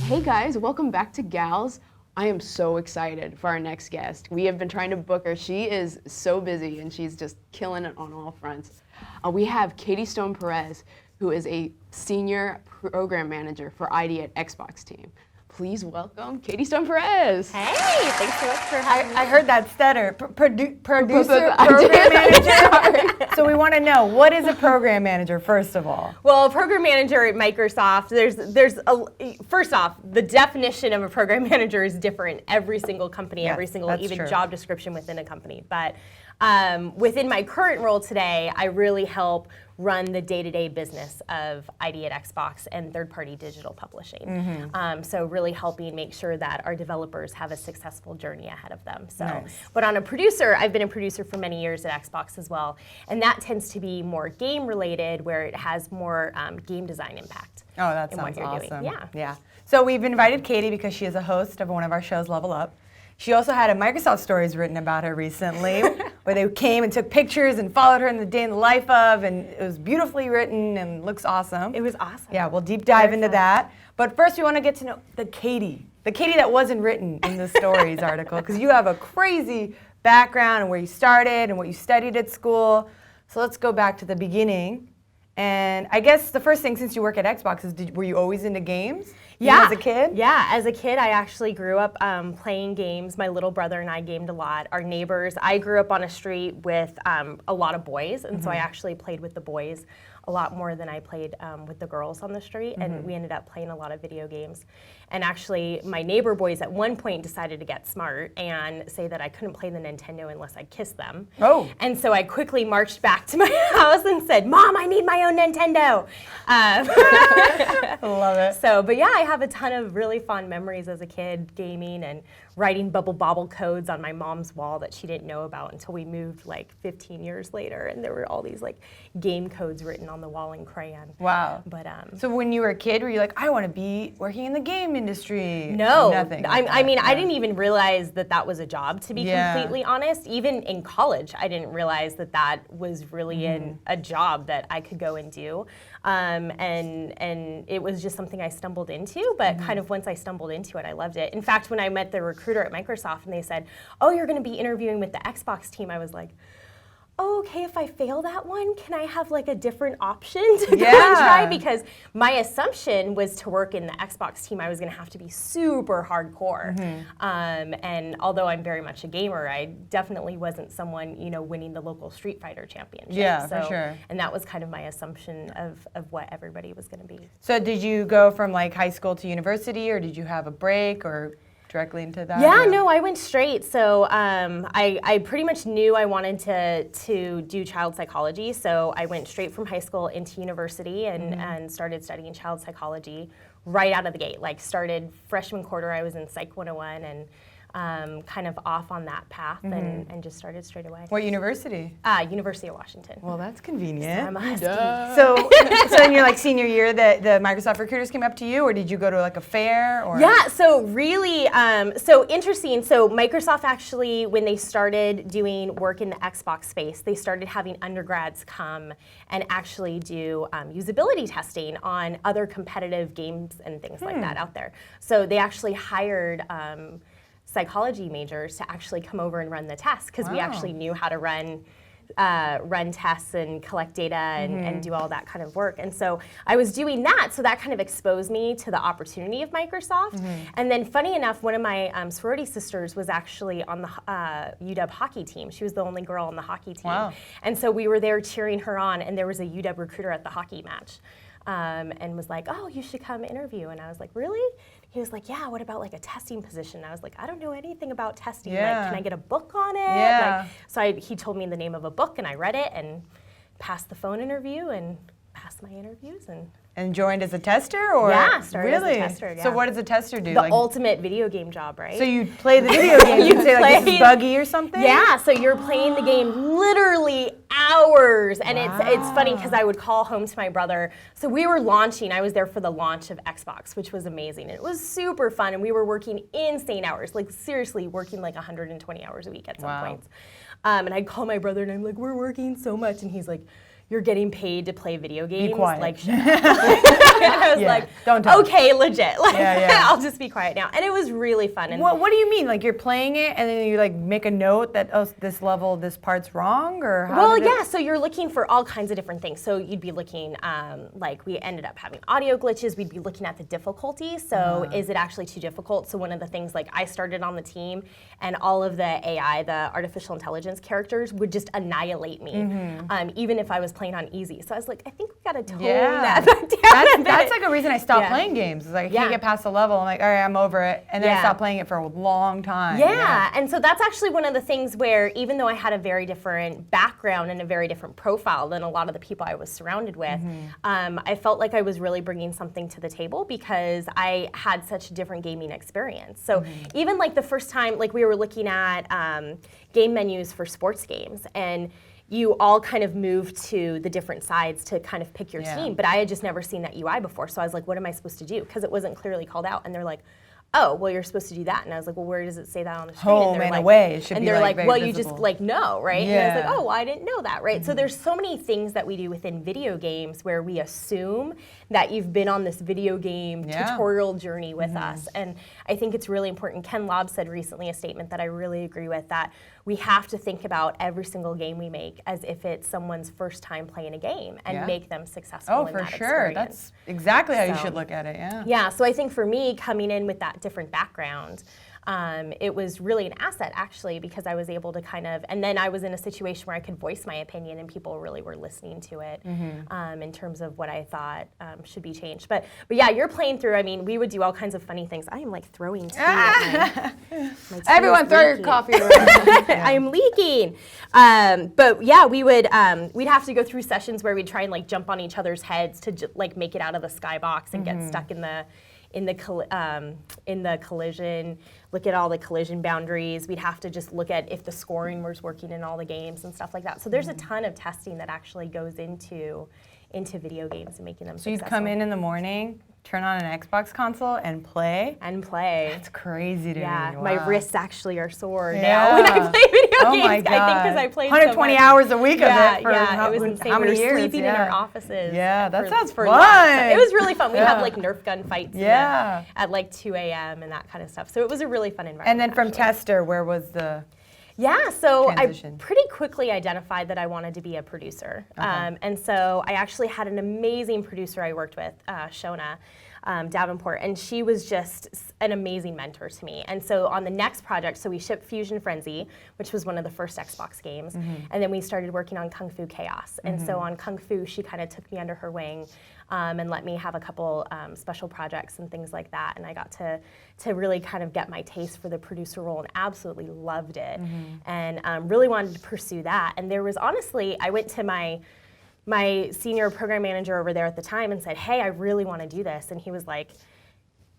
Hey guys, welcome back to Gals. I am so excited for our next guest. We have been trying to book her. She is so busy and she's just killing it on all fronts. We have Stone Perez, who is a senior program manager for ID at Xbox team. Please welcome Stone Perez. Hey, thanks so much for having me. I heard that stutter. Producer, program manager. So we want to know, what is a program manager, first of all? Well, a program manager at Microsoft, first off, the definition of a program manager is different every single company, Yes, every single that's even true. job description within a company. But within my current role today, I really help run the day-to-day business of ID at Xbox and third-party digital publishing. So really helping make sure that our developers have a successful journey ahead of them. So, Nice. But on a producer, I've been a producer for many years at Xbox as well, and that tends to be more game-related, where it has more game design impact. Oh, that in what sounds you're awesome. doing. Yeah. So we've invited Katie because she is a host of one of our shows, Level Up. She also had a Microsoft Stories written about her recently, where they came and took pictures and followed her in the day in the life of, and it was beautifully written and looks awesome. It was awesome. Yeah, we'll deep dive Very into fun. that. But first, we want to get to know the Katie that wasn't written in the Stories article, because you have a crazy background and where you started and what you studied at school. So let's go back to the beginning. And I guess the first thing, since you work at Xbox, is were you always into games? Yeah. Even as a kid? Yeah, as a kid, I actually grew up playing games. My little brother and I gamed a lot. Our neighbors, I grew up on a street with a lot of boys, and so I actually played with the boys a lot more than I played with the girls on the street, and we ended up playing a lot of video games. And actually, my neighbor boys at one point decided to get smart and say that I couldn't play the Nintendo unless I kissed them. Oh. And so I quickly marched back to my house and said, "Mom, I need my own Nintendo." I love it. So, but yeah, I have a ton of really fond memories as a kid gaming and writing bubble bobble codes on my mom's wall that she didn't know about until we moved like 15 years later, and there were all these like game codes written on the wall in crayon. Wow. But So when you were a kid, were you like, I want to be working in the game industry? no, Nothing. I mean, I didn't even realize that that was a job, to be Yeah. completely honest. Even in college, I didn't realize that that was really a job that I could go and do. And it was just something I stumbled into, but kind of once I stumbled into it, I loved it. In fact, when I met the recruiter at Microsoft and they said, "Oh, you're going to be interviewing with the Xbox team," I was like, "Oh, okay, if I fail that one, can I have like a different option to go and try?" Because my assumption was to work in the Xbox team, I was gonna have to be super hardcore. And although I'm very much a gamer, I definitely wasn't someone, winning the local Street Fighter championship. Yeah, for sure. And that was kind of my assumption of what everybody was gonna be. So did you go from like high school to university, or did you have a break, or directly into that? Yeah, or? no, I went straight. So I pretty much knew I wanted to do child psychology. So I went straight from high school into university and started studying child psychology right out of the gate. Like started freshman quarter, I was in Psych 101 and kind of off on that path and just started straight away. What university? University of Washington. Well, that's convenient. I'm a husky. So in your like senior year, the Microsoft recruiters came up to you, or did you go to like a fair? Or? Yeah, so really, so interesting. So Microsoft actually, when they started doing work in the Xbox space, they started having undergrads come and actually do usability testing on other competitive games and things like that out there. So they actually hired psychology majors to actually come over and run the tests, because we actually knew how to run tests and collect data and do all that kind of work. And so I was doing that, so that kind of exposed me to the opportunity of Microsoft. And then funny enough, one of my sorority sisters was actually on the UW hockey team. She was the only girl on the hockey team. Wow. And so we were there cheering her on, and there was a UW recruiter at the hockey match. And was like, "Oh, you should come interview." And I was like, "Really?" He was like, "Yeah, what about like a testing position?" I was like, "I don't know anything about testing. Yeah. Like, can I get a book on it?" Yeah. He told me the name of a book, and I read it and passed the phone interview and passed my interviews And joined as a tester, or? Yeah, started as a really? tester, So yeah. what does a tester do? the Like, ultimate video game job, right? so you play the video game, you'd say like this is play- buggy or something? Yeah, so you're playing the game literally hours, and it's funny because I would call home to my brother. So we were launching, I was there for the launch of Xbox, which was amazing. It was super fun, and we were working insane hours, like seriously working like 120 hours a week at some points. And I'd call my brother and I'm like, "We're working so much," and he's like, you're getting paid to play video games. quiet. Like, shut up. And I was like, don't talk. okay, legit. Like, Yeah. I'll just be quiet now. And it was really fun. And What do you mean? Like you're playing it and then you like make a note that, oh, this level, this part's wrong, or how? Well, did it- yeah, so you're looking for all kinds of different things. So you'd be looking, like we ended up having audio glitches. We'd be looking at the difficulty. So is it actually too difficult? So one of the things, like I started on the team and all of the AI, the artificial intelligence characters would just annihilate me, even if I was playing on easy. So I was like, I think we gotta tone that back down a bit. That's like a reason I stopped Yeah. playing games. It's like I Yeah. can't get past the level. I'm like, all right, I'm over it. And then I Yeah. stopped playing it for a long time. Yeah, and so that's actually one of the things where even though I had a very different background and a very different profile than a lot of the people I was surrounded with, I felt like I was really bringing something to the table because I had such a different gaming experience. So even like the first time, like we were looking at game menus for sports games, and you all kind of moved to the different sides to kind of pick your Yeah. team, but I had just never seen that UI before, so I was like, what am I supposed to do? Because it wasn't clearly called out, and they're like, oh, well, you're supposed to do that. And I was like, well, where does it say that on the screen? Home they're and like, away. It should and be, they're like, like, very well, you visible. just like know, right? And I was Yeah. like, oh, well, I didn't know that, right? So there's so many things that we do within video games where we assume that you've been on this video game Yeah. tutorial journey with us. And I think it's really important. Ken Lobb said recently a statement that I really agree with, that we have to think about every single game we make as if it's someone's first time playing a game and Yeah. make them successful Oh, in for that sure. experience. That's exactly how you So- should look at it. Yeah. Yeah, so I think for me, coming in with that different background, it was really an asset actually, because I was able to kind of, and then I was in a situation where I could voice my opinion and people really were listening to it in terms of what I thought should be changed. But yeah, you're playing through, I mean, we would do all kinds of funny things. I am like throwing tea at my tea Everyone, is throw your leaking. coffee around. I'm leaking. But yeah, we would we'd have to go through sessions where we'd try and like jump on each other's heads to like make it out of the skybox and get stuck in the collision. Look at all the collision boundaries. We'd have to just look at if the scoring was working in all the games and stuff like that. So there's a ton of testing that actually goes into video games and making them So you'd successful. come in the morning, turn on an Xbox console, and play. and play. That's crazy to Yeah, me. my Wow. wrists actually are sore Yeah. now when I play video Oh games. my God. I think because I played 120 so much. hours a week Yeah, of it for yeah, how, it was insane. how many we were years? sleeping in Yeah. our offices. Yeah, that sounds for fun. lunch. It was really fun. We'd have Yeah. like Nerf gun fights Yeah. at like 2 a.m. and that kind of stuff. So it was a really fun environment. And then from actually. tester, where was the? Yeah, so transition? I pretty quickly identified that I wanted to be a producer. And so I actually had an amazing producer I worked with, Shona Davenport, and she was just an amazing mentor to me. And so on the next project, so we shipped Fusion Frenzy, which was one of the first Xbox games, and then we started working on Kung Fu Chaos. And so on Kung Fu, she kind of took me under her wing and let me have a couple special projects and things like that. And I got to really kind of get my taste for the producer role and absolutely loved it. And really wanted to pursue that. And there was honestly, I went to my senior program manager over there at the time and said, hey, I really want to do this. And he was like,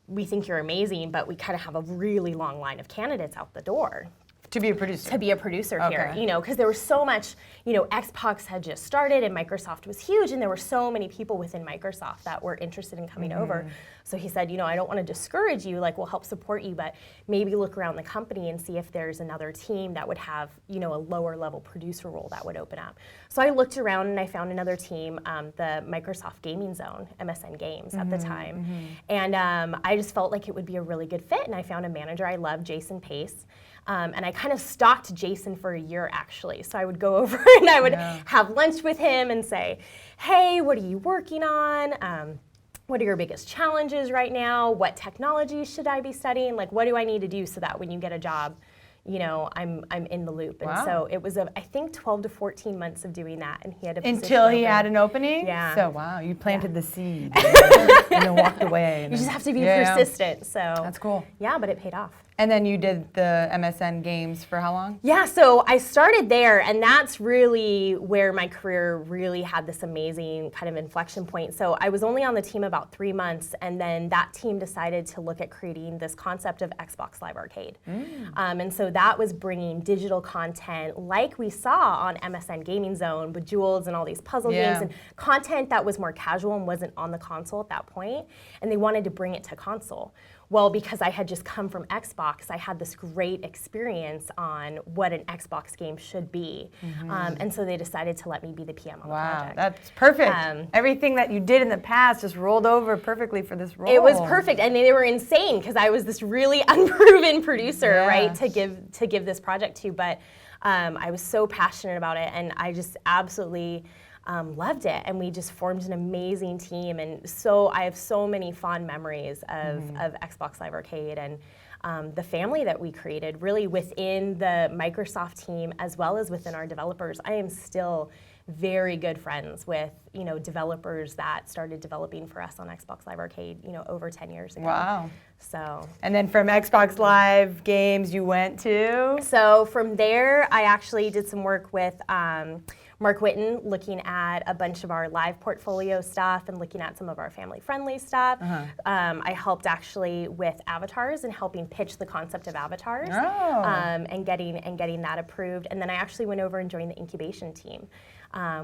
we think you're amazing, but we kind of have a really long line of candidates out the door To be a producer. to be a producer here, Okay. you know, because there was so much, you know, Xbox had just started and Microsoft was huge, and there were so many people within Microsoft that were interested in coming over. So he said, you know, I don't want to discourage you, like we'll help support you, but maybe look around the company and see if there's another team that would have, you know, a lower level producer role that would open up. So I looked around and I found another team, the Microsoft Gaming Zone, MSN Games at the time. And I just felt like it would be a really good fit, and I found a manager I love, Jason Pace. And I kind of stalked Jason for a year, actually. So I would go over and I would have lunch with him and say, hey, what are you working on? What are your biggest challenges right now? What technologies should I be studying? Like, what do I need to do so that when you get a job, you know, I'm in the loop. And Wow. so it was, I think, 12 to 14 months of doing that. And he had a position Until he open. had an opening? Yeah. So, wow, you planted the seed and then walked away. You just have to be Yeah. persistent. So That's cool. Yeah, but it paid off. And then you did the MSN games for how long? Yeah, so I started there, and that's really where my career really had this amazing kind of inflection point. So I was only on the team about 3 months, and then that team decided to look at creating this concept of Xbox Live Arcade. And so that was bringing digital content like we saw on MSN Gaming Zone, Bejeweled and all these puzzle Yeah. games, and content that was more casual and wasn't on the console at that point, and they wanted to bring it to console. Well, because I had just come from Xbox, I had this great experience on what an Xbox game should be. And so they decided to let me be the PM on the project. That's perfect. Everything that you did in the past just rolled over perfectly for this role. It was perfect, and they were insane because I was this really unproven producer, right, to give this project to. But I was so passionate about it, and I just absolutely loved it, and we just formed an amazing team. And so I have so many fond memories of Xbox Live Arcade and the family that we created, really within the Microsoft team as well as within our developers. I am still very good friends with developers that started developing for us on Xbox Live Arcade over 10 years ago. Wow. So. And then from Xbox Live games you went to? So from there I actually did some work with Mark Whitten, looking at a bunch of our live portfolio stuff and looking at some of our family-friendly stuff. I helped actually with avatars and helping pitch the concept of avatars and getting that approved. And then I actually went over and joined the incubation team,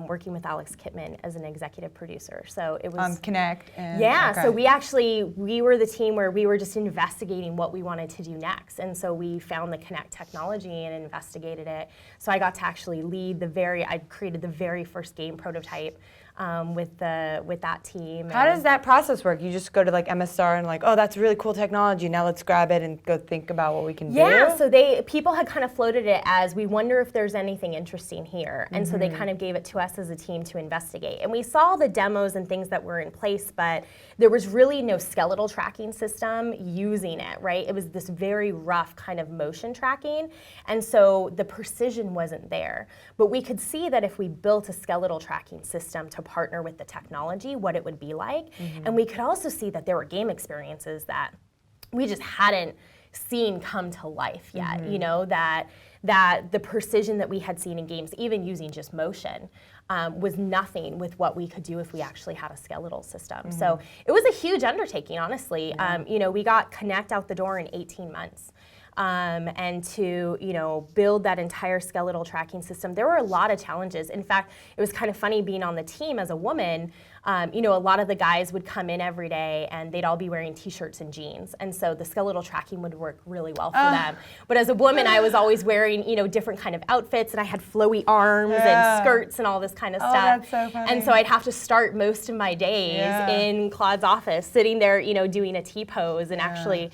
working with Alex Kittman as an executive producer. So it was Connect. And, so we were the team where we were just investigating what we wanted to do next. And so we found the Connect technology and investigated it. So I got to actually lead I created the very first game prototype with that team. How does that process work? You just go to like MSR and like, oh, that's really cool technology. Now let's grab it and go think about what we can do. Yeah, so people had kind of floated it as, we wonder if there's anything interesting here. And so they kind of gave it to us as a team to investigate. And we saw the demos and things that were in place, but there was really no skeletal tracking system using it, right? It was this very rough kind of motion tracking. And so the precision wasn't there. But we could see that if we built a skeletal tracking system to partner with the technology, what it would be like. And we could also see that there were game experiences that we just hadn't seen come to life yet, that the precision that we had seen in games, even using just motion, was nothing with what we could do if we actually had a skeletal system. So it was a huge undertaking, honestly. We got Connect out the door in 18 months. And to build that entire skeletal tracking system, there were a lot of challenges. In fact, it was kind of funny being on the team as a woman. A lot of the guys would come in every day and they'd all be wearing t-shirts and jeans, and so the skeletal tracking would work really well for them. But as a woman, I was always wearing different kind of outfits, and I had flowy arms and skirts and all this kind of stuff. That's so funny. And so I'd have to start most of my days in Claude's office, sitting there, doing a T-pose and actually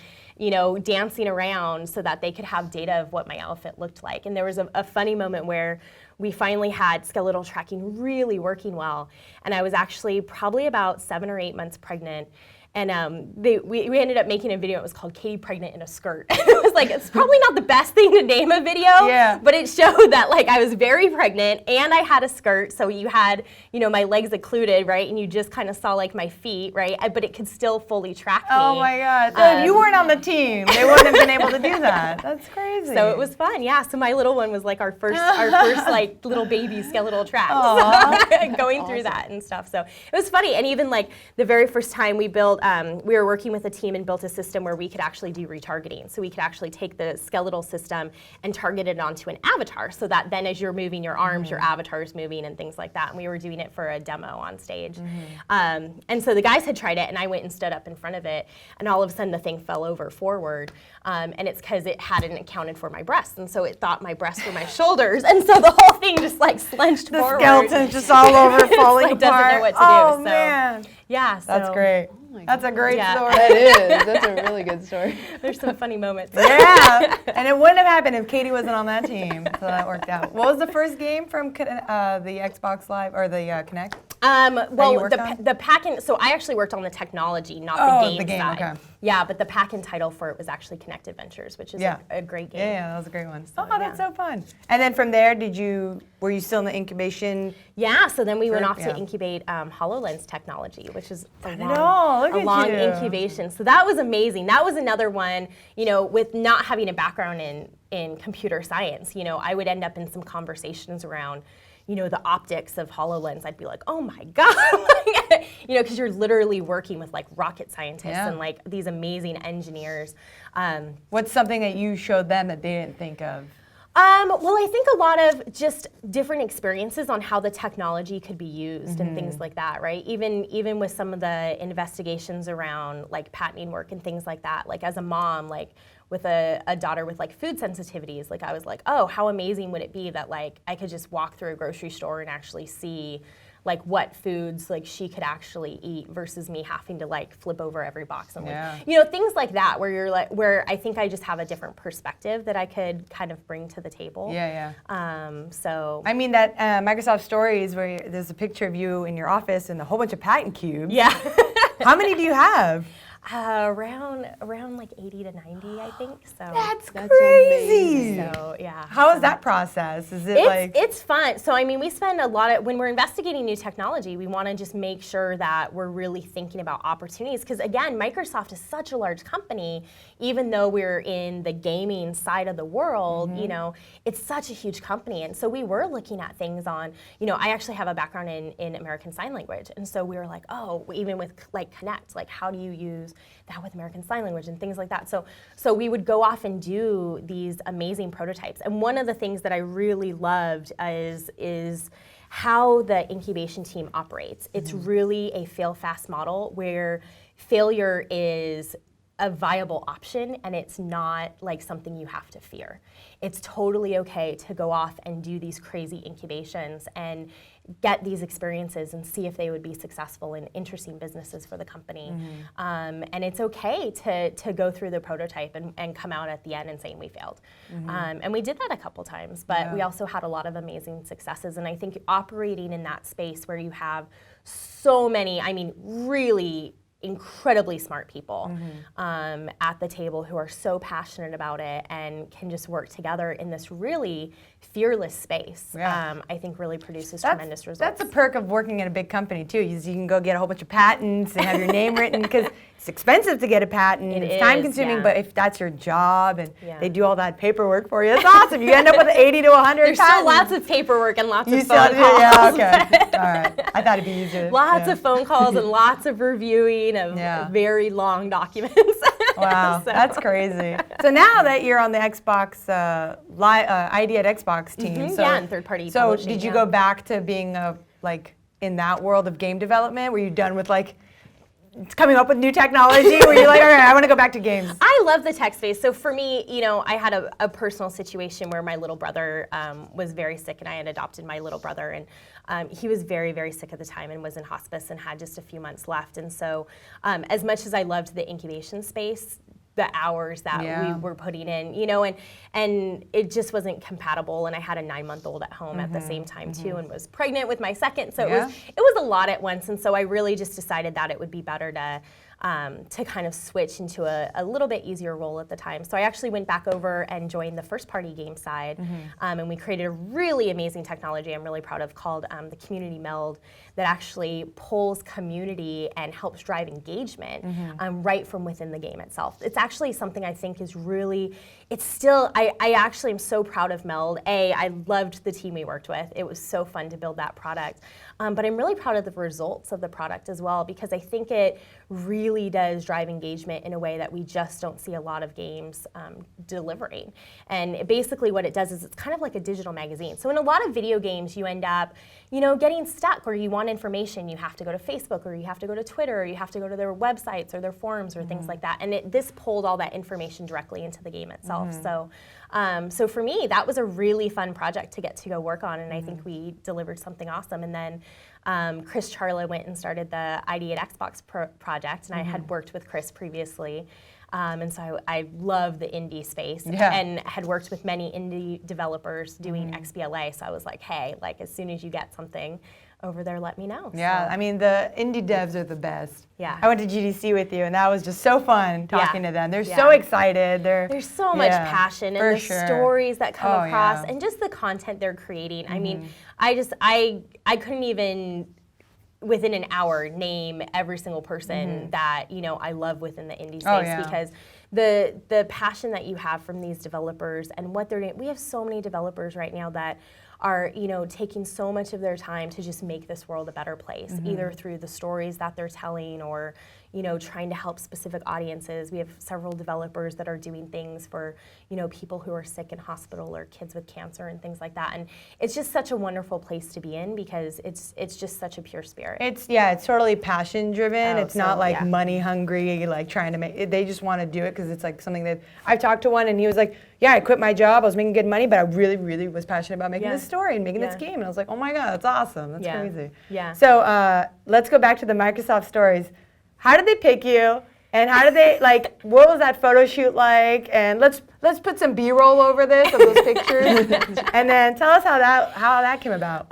dancing around so that they could have data of what my outfit looked like. And there was a funny moment where we finally had skeletal tracking really working well. And I was actually probably about 7 or 8 months pregnant. And we ended up making a video. It was called Katie Pregnant in a Skirt. It was like, it's probably not the best thing to name a video, but it showed that like I was very pregnant and I had a skirt. So you had, my legs occluded, right? And you just kind of saw like my feet, right? But it could still fully track me. Oh my God. So if you weren't on the team, they wouldn't have been able to do that. That's crazy. So it was fun, yeah. So my little one was like our first like little baby skeletal track. So, going through that and stuff. So it was funny. And even like the very first time we built, we were working with a team and built a system where we could actually do retargeting. So we could actually take the skeletal system and target it onto an avatar, so that then as you're moving your arms, your avatar is moving and things like that. And we were doing it for a demo on stage. And so the guys had tried it, and I went and stood up in front of it, and all of a sudden the thing fell over forward. And it's because it hadn't accounted for my breasts, and so it thought my breasts were my shoulders, and so the whole thing just like slunched forward. The skeleton's just all over, falling apart. Doesn't know what to do. Oh so, man. Yeah. So, that's great. That's a great story. That is. That's a really good story. There's some funny moments. Yeah, and it wouldn't have happened if Katie wasn't on that team, so that worked out. What was the first game from the Xbox Live or the Connect? Well, the pack-in, so I actually worked on the technology, not the game side. Okay. Yeah, but the pack-in title for it was actually Connect Adventures, which is a great game. Yeah, that was a great one. So, that's so fun. And then from there, were you still in the incubation? Yeah, so then we went off to incubate HoloLens technology, which is a long incubation. So that was amazing. That was another one, with not having a background in computer science, I would end up in some conversations around the optics of HoloLens. I'd be like, oh my God, because you're literally working with like rocket scientists and like these amazing engineers. What's something that you showed them that they didn't think of? Well, I think a lot of just different experiences on how the technology could be used and things like that, right? Even with some of the investigations around like patenting work and things like that, like as a mom, like with a daughter with like food sensitivities, like I was like, oh, how amazing would it be that like I could just walk through a grocery store and actually see like what foods like she could actually eat versus me having to like flip over every box and like, things like that where you're like, where I think I just have a different perspective that I could kind of bring to the table. So. I mean that Microsoft Stories where there's a picture of you in your office and a whole bunch of patent cubes. Yeah. How many do you have? Around like 80 to 90, I think. So That's crazy. So yeah. How is that process? Is it it's fun. So I mean, we spend a lot of when we're investigating new technology, we want to just make sure that we're really thinking about opportunities. Because again, Microsoft is such a large company. Even though we're in the gaming side of the world, you know, it's such a huge company. And so we were looking at things on, you know, I actually have a background in American Sign Language, and so we were like, oh, even with like Connect, like how do you use that with American Sign Language and things like that. So we would go off and do these amazing prototypes. And one of the things that I really loved is how the incubation team operates. It's really a fail fast model where failure is a viable option and it's not like something you have to fear. It's totally okay to go off and do these crazy incubations and get these experiences and see if they would be successful in interesting businesses for the company. And it's okay to go through the prototype and come out at the end and saying we failed. And we did that a couple times, but we also had a lot of amazing successes. And I think operating in that space where you have so many, I mean, really incredibly smart people at the table who are so passionate about it and can just work together in this really fearless space, I think really produces tremendous results. That's a perk of working at a big company too. You can go get a whole bunch of patents and have your name written because it's expensive to get a patent. It's time consuming, but if that's your job and they do all that paperwork for you, that's awesome. You end up with 80 to 100 There's patents. still lots of paperwork and lots of phone calls. Yeah, okay. All right. I thought it'd be easier. Lots of phone calls and lots of reviewing of very long documents. Wow, that's crazy. So now that you're on the Xbox, ID at Xbox team. And third-party So publishing, did you go back to being like in that world of game development? Were you done with like coming up with new technology? Were you like, all right, I want to go back to games? I love the tech space. So for me, you know, I had a personal situation where my little brother was very sick, and I had adopted my little brother, and he was very, very sick at the time and was in hospice and had just a few months left. And so as much as I loved the incubation space, the hours that we were putting in, you know, and it just wasn't compatible. And I had a 9-month-old at home at the same time too, and was pregnant with my second. So it was a lot at once. And so I really just decided that it would be better to kind of switch into a little bit easier role at the time. So I actually went back over and joined the first party game side, and we created a really amazing technology I'm really proud of called the Community Meld that actually pulls community and helps drive engagement right from within the game itself. It's actually something I think is really, it's still, I actually am so proud of Meld. I loved the team we worked with. It was so fun to build that product. But I'm really proud of the results of the product as well, because I think it really does drive engagement in a way that we just don't see a lot of games delivering. And basically what it does is it's kind of like a digital magazine. So in a lot of video games, you end up, you know, getting stuck, or you want information, you have to go to Facebook, or you have to go to Twitter, or you have to go to their websites or their forums or things like that. And this pulled all that information directly into the game itself. So for me, that was a really fun project to get to go work on, and I think we delivered something awesome. And then Chris Charla went and started the ID at Xbox project, and I had worked with Chris previously. And so I love the indie space and had worked with many indie developers doing XBLA. So I was like, hey, like as soon as you get something over there, let me know. Yeah, So, I mean, the indie devs are the best. Yeah. I went to GDC with you, and that was just so fun talking to them. They're so excited. There's so much passion and the stories that come across and just the content they're creating. I mean, I couldn't even within an hour name every single person that, you know, I love within the indie space because the passion that you have from these developers and what they're doing. We have so many developers right now that are, taking so much of their time to just make this world a better place, either through the stories that they're telling or, trying to help specific audiences. We have several developers that are doing things for, people who are sick in hospital or kids with cancer and things like that. And it's just such a wonderful place to be in because it's just such a pure spirit. It's totally passion driven. It's not like money hungry, like trying to make. They just want to do it because it's like something that I've talked to one and he was like, yeah, I quit my job. I was making good money, but I really, really was passionate about making this story and making this game. And I was like, oh my God, that's awesome. That's crazy. Yeah. So let's go back to the Microsoft stories. How did they pick you? And how did they, what was that photo shoot like? And let's put some B-roll over this of those pictures. And then tell us how that came about.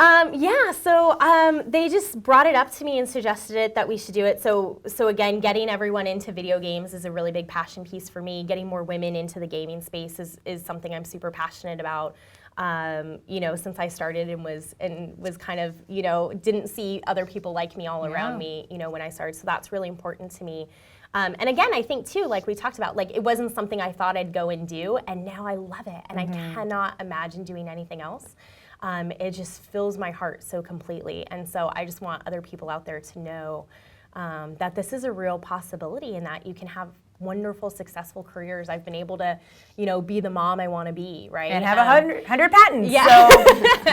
So they just brought it up to me and suggested it that we should do it. So again, getting everyone into video games is a really big passion piece for me. Getting more women into the gaming space is something I'm super passionate about. Since I started and was kind of, didn't see other people like me all around me, when I started. So that's really important to me. And again, I think too, like we talked about, it wasn't something I thought I'd go and do, and now I love it, and I cannot imagine doing anything else. It just fills my heart so completely, and so I just want other people out there to know that this is a real possibility and that you can have wonderful, successful careers. I've been able to, be the mom I want to be, right? And have 100 patents. Yeah. So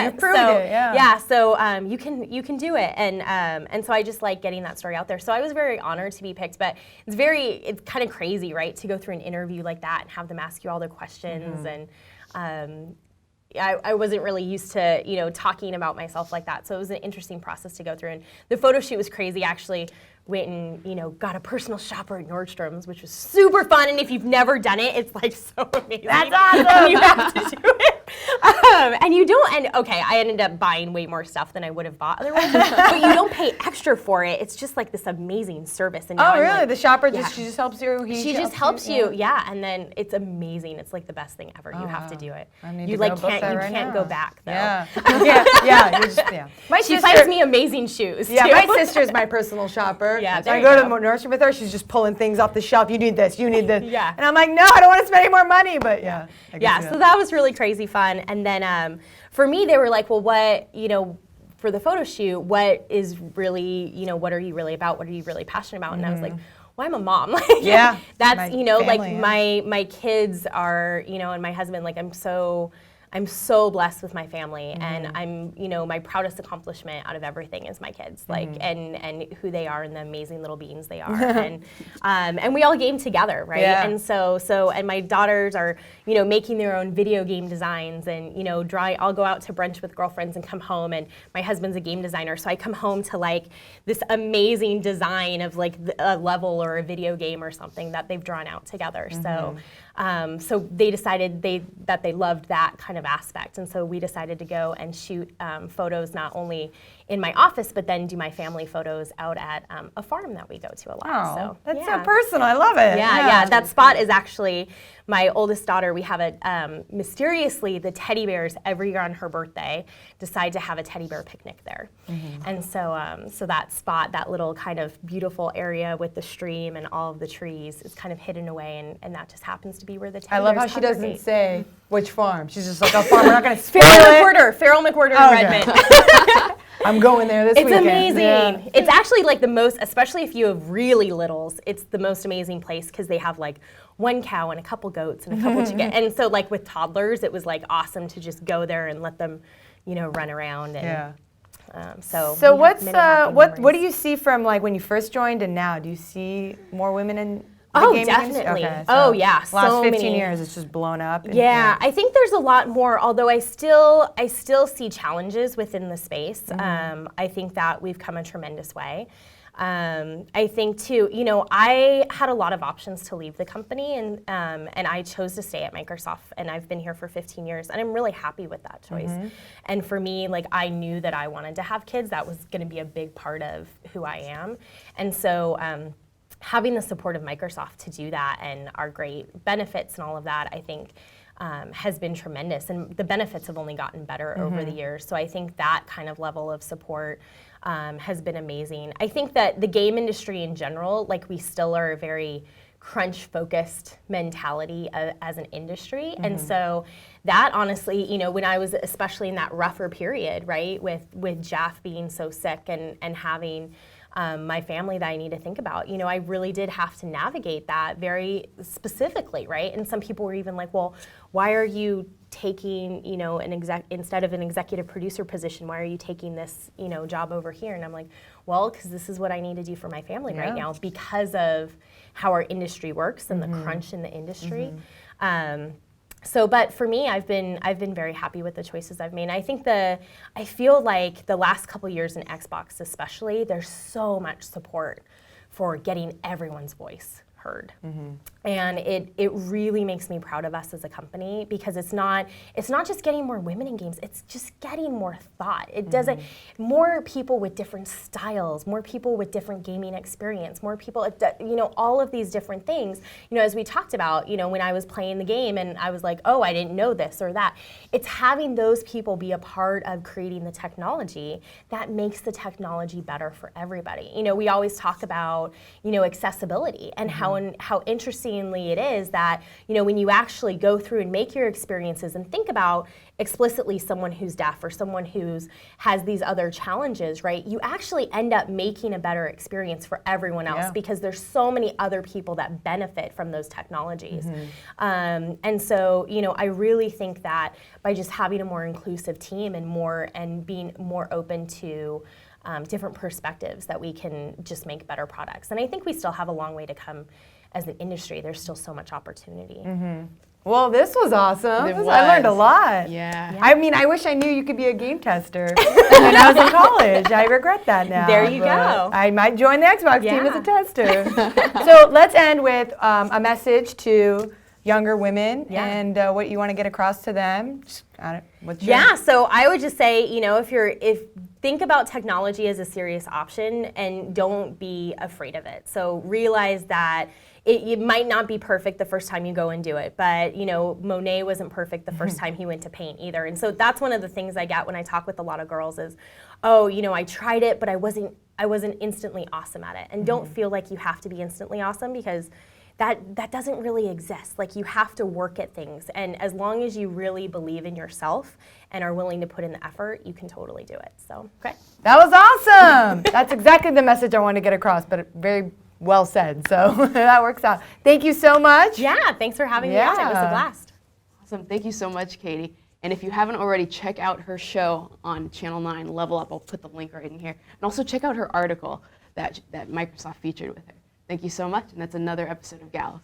you've proved it. Yeah. Yeah. So you can do it, and so I just like getting that story out there. So I was very honored to be picked, but it's kind of crazy, right, to go through an interview like that and have them ask you all the questions and. I wasn't really used to, talking about myself like that. So it was an interesting process to go through. And the photo shoot was crazy, actually. Went and, got a personal shopper at Nordstrom's, which was super fun. And if you've never done it, it's like so amazing. That's awesome. You have to do it. I ended up buying way more stuff than I would have bought otherwise. But you don't pay extra for it. It's just like this amazing service. And now really? Like, the shopper she just helps you? She just helps you, and then it's amazing. It's like the best thing ever. You have to do it. You can't go back though. Yeah. She finds me amazing shoes. Yeah, too. my sister's my personal shopper. Yeah, so I go to Nordstrom with her. She's just pulling things off the shelf. You need this. You need this. Yeah. And I'm like, no, I don't want to spend any more money. But so that was really crazy fun. And then for me, they were like, well, what, for the photo shoot, what is really, what are you really about? What are you really passionate about? And I was like, well, I'm a mom. That's, family, my kids are, and my husband, I'm so blessed with my family, and I'm, my proudest accomplishment out of everything is my kids, and who they are and the amazing little beings they are, and we all game together, right? Yeah. And and my daughters are, making their own video game designs, and I'll go out to brunch with girlfriends and come home, and my husband's a game designer, so I come home to this amazing design of a level or a video game or something that they've drawn out together. So they decided that they loved that kind of aspect, and so we decided to go and shoot photos not only in my office, but then do my family photos out at a farm that we go to a lot. Oh, that's so personal. I love it. Yeah. That spot is actually my oldest daughter. We have mysteriously, the teddy bears every year on her birthday decide to have a teddy bear picnic there. And so that spot, that little kind of beautiful area with the stream and all of the trees is kind of hidden away, and that just happens to be where the teddy bears I love how she doesn't congregate. say which farm. She's just like, a farm. We're not going to spoil Farrell McWhirter in Redmond. I'm going there this weekend. It's amazing. Yeah. It's actually the most, especially if you have really littles, it's the most amazing place because they have one cow and a couple goats and a couple chickens. And so with toddlers, it was awesome to just go there and let them, run around. And, So what do you see from when you first joined and now? Do you see more women in the gaming industry? Definitely. Okay, Oh, yeah. Last 15 years, it's just blown up. Yeah, I think there's a lot more, although I still see challenges within the space. I think that we've come a tremendous way. I think too, I had a lot of options to leave the company, and I chose to stay at Microsoft, and I've been here for 15 years, and I'm really happy with that choice. And for me, I knew that I wanted to have kids. That was going to be a big part of who I am, and so having the support of Microsoft to do that and our great benefits and all of that, I think has been tremendous, and the benefits have only gotten better over the years. So I think that kind of level of support has been amazing. I think that the game industry in general, we still are a very crunch-focused mentality as an industry. And so that honestly, you know, when I was especially in that rougher period, right, with Jeff being so sick and having my family that I need to think about, you know, I really did have to navigate that very specifically, right? And some people were even like, well, why are you taking, you know, instead of an executive producer position, why are you taking this, you know, job over here? And I'm like, well, because this is what I need to do for my family right now because of how our industry works and the crunch in the industry. But for me, I've been very happy with the choices I've made. I feel like the last couple years in Xbox especially, there's so much support for getting everyone's voice heard. And it really makes me proud of us as a company because it's not just getting more women in games, it's just getting more thought. It doesn't, more people with different styles, more people with different gaming experience, more people, you know, all of these different things. You know, as we talked about, you know, when I was playing the game and I was like, oh, I didn't know this or that. It's having those people be a part of creating the technology that makes the technology better for everybody. You know, we always talk about, you know, accessibility and how interestingly it is that, you know, when you actually go through and make your experiences and think about explicitly someone who's deaf or someone who's has these other challenges, right? You actually end up making a better experience for everyone else because there's so many other people that benefit from those technologies. And so, you know, I really think that by just having a more inclusive team and being more open to different perspectives, that we can just make better products. And I think we still have a long way to come as an industry. There's still so much opportunity. Well, this was awesome. It was. I learned a lot. Yeah. I mean, I wish I knew you could be a game tester when I was in college. I regret that now. There you go. I might join the Xbox team as Yeah. a tester. So let's end with a message to younger women and what you want to get across to them. So I would just say, you know, think about technology as a serious option and don't be afraid of it. So realize that it might not be perfect the first time you go and do it, but you know, Monet wasn't perfect the first time he went to paint either. And so that's one of the things I get when I talk with a lot of girls is, oh, you know, I tried it, but I wasn't instantly awesome at it. And don't feel like you have to be instantly awesome because that doesn't really exist. Like, you have to work at things, and as long as you really believe in yourself and are willing to put in the effort, you can totally do it. So, okay. That was awesome. That's exactly the message I wanted to get across, but very well said. So that works out. Thank you so much. Yeah, thanks for having me on. It was a blast. Awesome. Thank you so much, Katie. And if you haven't already, check out her show on Channel 9, Level Up. I'll put the link right in here. And also check out her article that Microsoft featured with her. Thank you so much, and that's another episode of Gals.